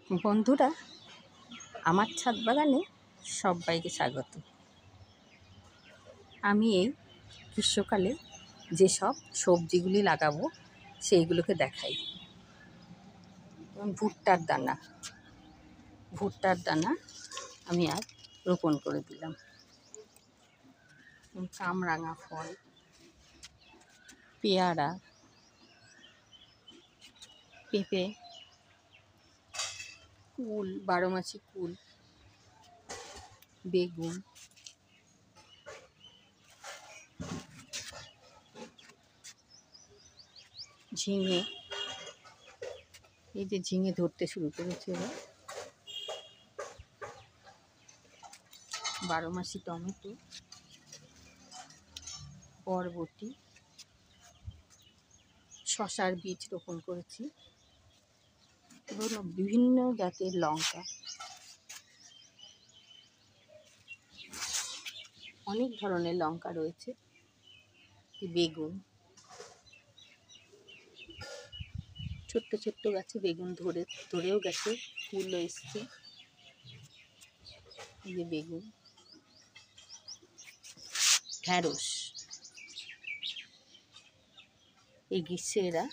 বন্ধুরা, আমার ছাদ বাগানে সবাইকে স্বাগত। আমি এই গ্রীষ্মকালে যেসব সবজিগুলি লাগাবো সেইগুলোকে দেখাই। যেমন ভুট্টার দানা আমি আজ রোপণ করে দিলাম। কামরাঙা ফল, পেয়ারা, পেঁপে, কুল, 12 মাসি কুল, বেগুন, ঝিঙে, এই যে ঝিঙে ধরতে শুরু করেছে এবার, 12 মাসি টমেটো, বরবটি, শশার বীজ রোপণ করেছি এবং বিভিন্ন জাতের লঙ্কা, অনেক ধরনের লঙ্কা রয়েছে, বেগুন, ছোট্ট ছোট্ট গাছে বেগুন ধরেও গেছে, ফুলও এসছে। এই যে বেগুন, ঢ্যাঁড়স, এই গ্রীষ্মে এরা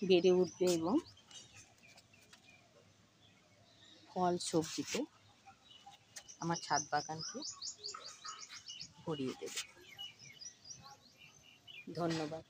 বেড়ে উঠবে এবং ফল সবজিতে আমার ছাদ বাগানকে ভরিয়ে দেবে। ধন্যবাদ।